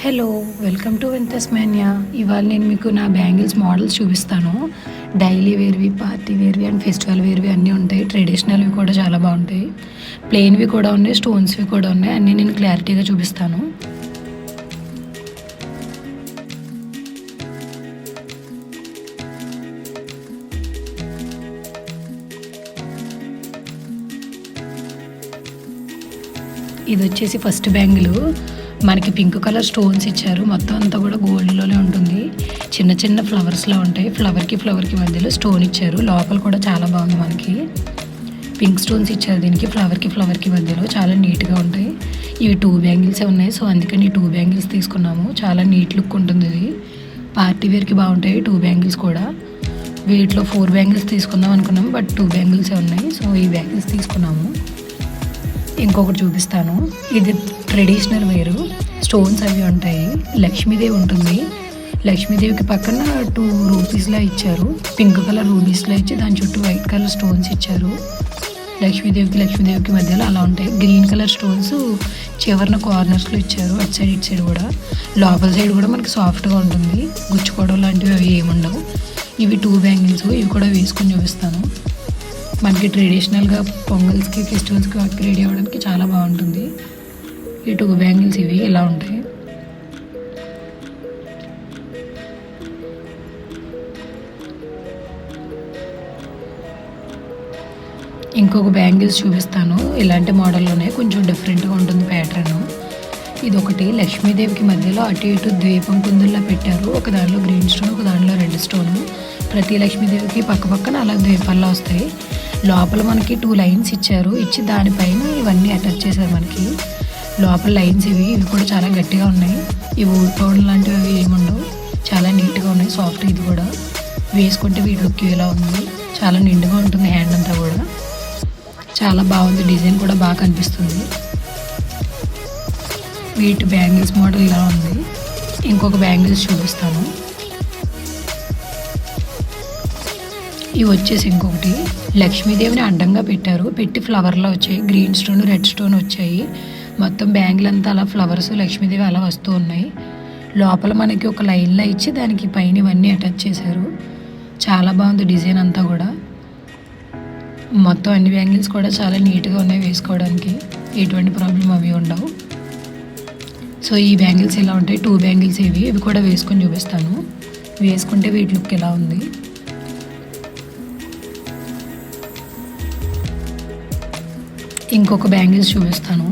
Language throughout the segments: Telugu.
హలో, వెల్కమ్ టు వింతస్ మాన్యా. ఇవాళ నేను మీకు నా బ్యాంగిల్స్ మోడల్స్ చూపిస్తాను. డైలీ వేర్వి, పార్టీ వేర్వి అండ్ ఫెస్టివల్ వేర్వి అన్నీ ఉంటాయి. ట్రెడిషనల్వి కూడా చాలా బాగుంటాయి. ప్లెయిన్వి కూడా ఉన్నాయి, స్టోన్స్వి కూడా ఉన్నాయి. అన్నీ నేను క్లారిటీగా చూపిస్తాను. ఇది వచ్చేసి ఫస్ట్ బ్యాంగిల్. మనకి పింక్ కలర్ స్టోన్స్ ఇచ్చారు. మొత్తం అంతా కూడా గోల్డ్లోనే ఉంటుంది. చిన్న చిన్న ఫ్లవర్స్లా ఉంటాయి. ఫ్లవర్కి మధ్యలో స్టోన్ ఇచ్చారు. లోపల కూడా చాలా బాగుంది. మనకి పింక్ స్టోన్స్ ఇచ్చారు దీనికి. ఫ్లవర్కి మధ్యలో చాలా నీట్గా ఉంటాయి. ఇవి 2 బ్యాంగిల్సే ఉన్నాయి. సో అందుకని 2 బ్యాంగిల్స్ తీసుకున్నాము. చాలా నీట్ లుక్ ఉంటుంది. ఇది పార్టీ వేర్కి బాగుంటాయి 2 బ్యాంగిల్స్ కూడా. వీటిలో 4 బ్యాంగిల్స్ తీసుకుందాం అనుకున్నాము, బట్ 2 బ్యాంగిల్సే ఉన్నాయి. సో ఈ బ్యాంగిల్స్ తీసుకున్నాము. ఇంకొకటి చూపిస్తాను. ఇది ట్రెడిషనల్ వేరు. స్టోన్స్ అవి ఉంటాయి. లక్ష్మీదేవి ఉంటుంది. లక్ష్మీదేవికి పక్కన 2 రూపీస్లా ఇచ్చారు. పింక్ కలర్ రూపీస్లా ఇచ్చి దాని చుట్టూ వైట్ కలర్ స్టోన్స్ ఇచ్చారు. లక్ష్మీదేవికి మధ్యలో అలా ఉంటాయి. గ్రీన్ కలర్ స్టోన్స్ చివరిన కార్నర్స్లో ఇచ్చారు. అటు సైడ్ ఇటు సైడ్ కూడా. లోపల సైడ్ కూడా మనకి సాఫ్ట్గా ఉంటుంది. గుచ్చుకోవడం లాంటివి అవి ఏముండవు. ఇవి 2 బ్యాంగిల్స్. ఇవి కూడా వేసుకొని చూపిస్తాను. మనకి ట్రెడిషనల్గా పొంగల్స్కి, ఫెస్టివల్స్కి వాటికి రెడీ అవ్వడానికి చాలా బాగుంటుంది. ఈ 2 బ్యాంగిల్స్ ఇవి ఇలా ఉంటాయి. ఇంకొక బ్యాంగిల్స్ చూపిస్తాను. ఇలాంటి మోడల్లోనే కొంచెం డిఫరెంట్గా ఉంటుంది ప్యాటర్న్. ఇది ఒకటి లక్ష్మీదేవికి మధ్యలో అటు ఇటు ద్వీపం కుందుల్లా పెట్టారు. ఒక దానిలో గ్రీన్ స్టోన్, ఒక దానిలో రెడ్ స్టోన్. ప్రతి లక్ష్మీదేవికి పక్కన అలా ద్వీపాల్లో వస్తాయి. లోపల మనకి 2 లైన్స్ ఇచ్చారు. ఇచ్చి దానిపైన ఇవన్నీ అటాచ్ చేశారు. మనకి లోపల లైన్స్ ఇవి కూడా చాలా గట్టిగా ఉన్నాయి. ఇవి ఊడిపోవడం లాంటివి అవి ఏముండవు. చాలా నీట్గా ఉన్నాయి. సాఫ్ట్. ఇది కూడా వేసుకుంటే వీటి లుక్ ఇలా ఉంది. చాలా నిండుగా ఉంటుంది. హ్యాండ్ అంతా కూడా చాలా బాగుంది. డిజైన్ కూడా బాగా కనిపిస్తుంది. వీటి బ్యాంగిల్స్ మోడల్ ఇలా ఉంది. ఇంకొక బ్యాంగిల్స్ చూపిస్తాను. ఇవి వచ్చేసి ఇంకొకటి లక్ష్మీదేవిని అడ్డంగా పెట్టారు. పెట్టి ఫ్లవర్లో వచ్చాయి. గ్రీన్ స్టోన్, రెడ్ స్టోన్ వచ్చాయి. మొత్తం బ్యాంగిల్ అంతా అలా ఫ్లవర్స్, లక్ష్మీదేవి అలా వస్తూ ఉన్నాయి. లోపల మనకి ఒక లైన్లో ఇచ్చి దానికి పైన ఇవన్నీ అటాచ్ చేశారు. చాలా బాగుంది డిజైన్ అంతా కూడా. మొత్తం అన్ని బ్యాంగిల్స్ కూడా చాలా నీట్గా ఉన్నాయి. వేసుకోవడానికి ఎటువంటి ప్రాబ్లం అవి ఉండవు. సో ఈ బ్యాంగిల్స్ ఇలా ఉంటాయి. 2 బ్యాంగిల్స్ ఇవి కూడా వేసుకొని చూపిస్తాను. వేసుకుంటే వీటి లుక్ ఎలా ఉంది. ఇంకొక బ్యాంగిల్స్ చూపిస్తాను.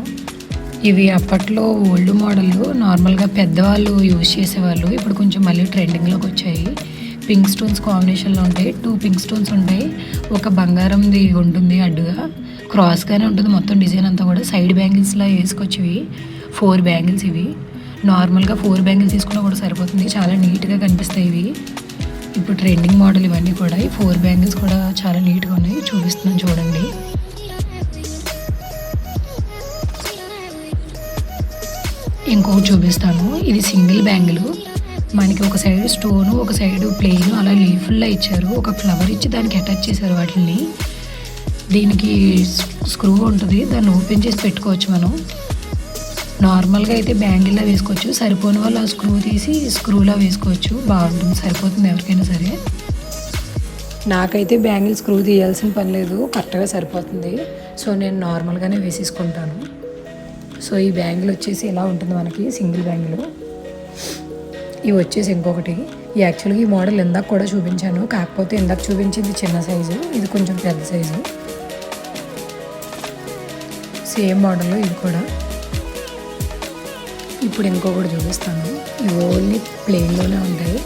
ఇవి అప్పట్లో ఓల్డ్ మోడల్, నార్మల్గా పెద్దవాళ్ళు యూజ్ చేసేవాళ్ళు. ఇప్పుడు కొంచెం మళ్ళీ ట్రెండింగ్లోకి వచ్చాయి. పింక్ స్టోన్స్ కాంబినేషన్లో ఉంటాయి. 2 పింక్ స్టోన్స్ ఉంటాయి. ఒక బంగారంది ఉంటుంది అడ్డుగా. క్రాస్గానే ఉంటుంది మొత్తం డిజైన్ అంతా కూడా. సైడ్ బ్యాంగిల్స్లా వేసుకొచ్చివి 4 బ్యాంగిల్స్ ఇవి. నార్మల్గా 4 బ్యాంగిల్స్ తీసుకున్నా కూడా సరిపోతుంది. చాలా నీట్గా కనిపిస్తాయి ఇవి. ఇప్పుడు ట్రెండింగ్ మోడల్ ఇవన్నీ కూడా. ఈ 4 బ్యాంగిల్స్ కూడా చాలా నీట్గా ఉన్నాయి. చూపిస్తున్నాను చూడండి. ఇంకొకటి చూపిస్తాను. ఇది సింగిల్ బ్యాంగిల్. మనకి ఒక సైడ్ స్టోను, ఒక సైడ్ ప్లెయిన్ అలా లీఫుల్లా ఇచ్చారు. ఒక ఫ్లవర్ ఇచ్చి దానికి అటాచ్ చేశారు వాటిని. దీనికి స్క్రూ ఉంటుంది. దాన్ని ఓపెన్ చేసి పెట్టుకోవచ్చు మనం. నార్మల్గా అయితే బ్యాంగిల్లా వేసుకోవచ్చు. సరిపోని వాళ్ళు ఆ స్క్రూ తీసి స్క్రూలా వేసుకోవచ్చు. బాగుంటుంది. సరిపోతుంది ఎవరికైనా సరే. నాకైతే బ్యాంగిల్ స్క్రూ తీయాల్సిన పని లేదు. కరెక్ట్గా సరిపోతుంది. సో నేను నార్మల్గానే వేసేసుకుంటాను. సో ఈ బ్యాంగిల్ వచ్చేసి ఇలా ఉంటుంది మనకి. Single bangle. ఇవి వచ్చేసి ఇంకొకటి. యాక్చువల్గా ఈ మోడల్ ఇందాక కూడా చూపించాను. కాకపోతే ఇందాక చూపించింది చిన్న సైజు, ఇది కొంచెం పెద్ద సైజు. సేమ్ మోడల్ ఇది కూడా. ఇప్పుడు ఇంకొకటి చూపిస్తాను. ఇవి ఓన్లీ ప్లెయిన్లోనే ఉంటాయి.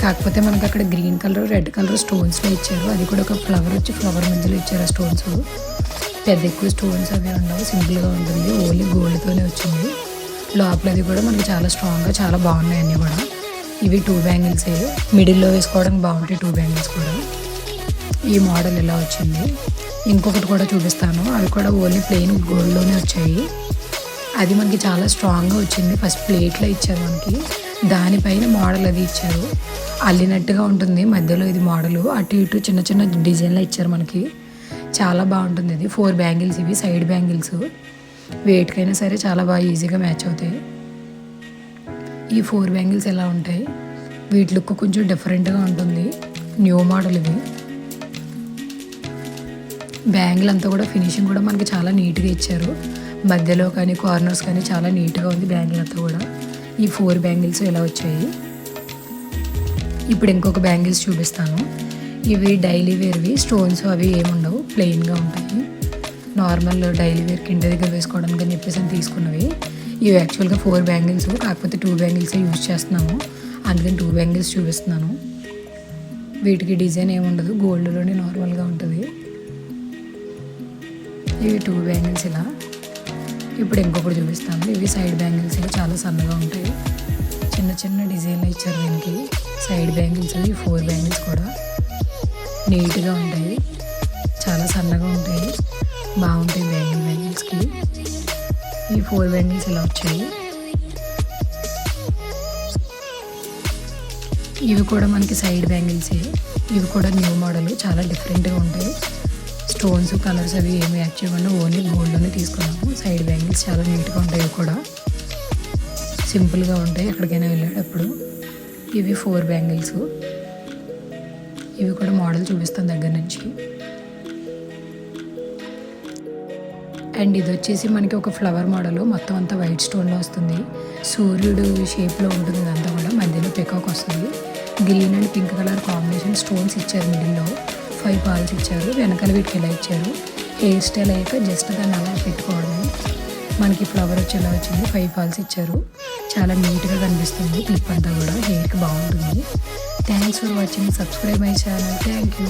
కాకపోతే మనకు అక్కడ గ్రీన్ కలర్, రెడ్ కలర్ స్టోన్స్లో ఇచ్చారు. అది కూడా ఒక ఫ్లవర్ వచ్చి ఫ్లవర్ మధ్యలో ఇచ్చారు ఆ స్టోన్స్. పెద్ద ఎక్కువ స్టోన్స్ అవి ఉండవు. సింపుల్గా ఉంటుంది. ఓన్లీ గోల్డ్తోనే వచ్చింది. లోపలది కూడా మనకి చాలా స్ట్రాంగ్గా చాలా బాగున్నాయి అన్నీ కూడా. ఇవి 2 బ్యాంగిల్సే. మిడిల్లో వేసుకోవడానికి బాగుంటాయి 2 బ్యాంగిల్స్ కూడా. ఈ మోడల్ ఇలా వచ్చింది. ఇంకొకటి కూడా చూపిస్తాను. అవి కూడా ఓన్లీ ప్లెయిన్ గోల్డ్లోనే వచ్చాయి. అది మనకి చాలా స్ట్రాంగ్గా వచ్చింది. ఫస్ట్ ప్లేట్లో ఇచ్చారు మనకి. దానిపైన మోడల్ అది ఇచ్చారు. అల్లినట్టుగా ఉంటుంది మధ్యలో ఇది మోడలు. అటు ఇటు చిన్న చిన్న డిజైన్లో ఇచ్చారు మనకి. చాలా బాగుంటుంది. ఇది 4 బ్యాంగిల్స్ ఇవి. Side bangles. వెయిట్కైనా సరే చాలా బాగా ఈజీగా మ్యాచ్ అవుతాయి. ఈ 4 బ్యాంగిల్స్ ఎలా ఉంటాయి, వీటి లుక్ కొంచెం డిఫరెంట్గా ఉంటుంది. న్యూ మోడల్ ఇవి. బ్యాంగిల్ అంతా కూడా ఫినిషింగ్ కూడా మనకి చాలా నీట్గా ఇచ్చారు. మధ్యలో కానీ కార్నర్స్ కానీ చాలా నీట్గా ఉంది బ్యాంగిల్ అంతా కూడా. ఈ 4 బ్యాంగిల్స్ ఎలా వచ్చాయి. ఇప్పుడు ఇంకొక బ్యాంగిల్స్ చూపిస్తాను. ఇవి డైలీ వేర్వి, స్టోన్స్ అవి ఏముండవు, ప్లెయిన్గా ఉంటాయి. నార్మల్ డైలీ వేర్కి ఇంటి దగ్గర వేసుకోవడానికి అని చెప్పేసి తీసుకున్నవి. ఇవి యాక్చువల్గా 4 బ్యాంగిల్స్, కాకపోతే 2 బ్యాంగిల్సే యూజ్ చేస్తున్నాము, అందుకని 2 బ్యాంగిల్స్ చూపిస్తున్నాను. వీటికి డిజైన్ ఏముండదు, గోల్డ్లోనే నార్మల్గా ఉంటుంది. ఇవి 2 బ్యాంగిల్స్ ఇలా. ఇప్పుడు ఇంకొకటి చూపిస్తాను. ఇవి సైడ్ బ్యాంగిల్స్ ఇలా చాలా సన్నగా ఉంటాయి. చిన్న చిన్న డిజైన్లు ఇచ్చారు దీనికి. సైడ్ బ్యాంగిల్స్ ఈ 4 బ్యాంగిల్స్ కూడా నీట్గా ఉంటాయి, చాలా సన్నగా ఉంటాయి, బాగుంటాయి బ్యాంగిల్స్కి. ఈ 4 బ్యాంగిల్స్ ఇలా వచ్చాయి. ఇవి కూడా మనకి సైడ్ బ్యాంగిల్సే. ఇవి కూడా న్యూ మోడల్, చాలా డిఫరెంట్గా ఉంటాయి. స్టోన్స్ కలర్స్ అవి ఏమి యాడ్ చేయకుండా ఓన్లీ గోల్డ్లోనే తీసుకున్నాము. సైడ్ బ్యాంగిల్స్ చాలా నీట్గా ఉంటాయి, కూడా సింపుల్గా ఉంటాయి ఎక్కడికైనా వెళ్ళేటప్పుడు. ఇవి 4 బ్యాంగిల్స్. ఇవి కూడా మోడల్ చూపిస్తాను దగ్గర నుంచి. అండ్ ఇది వచ్చేసి మనకి ఒక ఫ్లవర్ మోడల్, మొత్తం అంతా వైట్ స్టోన్లో వస్తుంది. సూర్యుడు షేప్లో ఉంటుంది, ఇదంతా కూడా మధ్యలో పికాక్ వస్తుంది. Green and pink colour combination stones ఇచ్చారు. మిడిల్లో 5 పాల్స్ ఇచ్చారు. వెనకాల వీటికి ఎలా ఇచ్చారు, హెయిర్ స్టైల్ అయ్యాక జస్ట్ దాన్ని అలా పెట్టుకోవడమే. మనకి ఫ్లవర్ వచ్చేలా వచ్చింది. 5 పాల్స్ ఇచ్చారు. చాలా నీట్గా కనిపిస్తుంది. క్లిప్ అంతా కూడా హెయిర్కి బాగుంటుంది. Thanks for watching. Subscribe my channel. Thank you.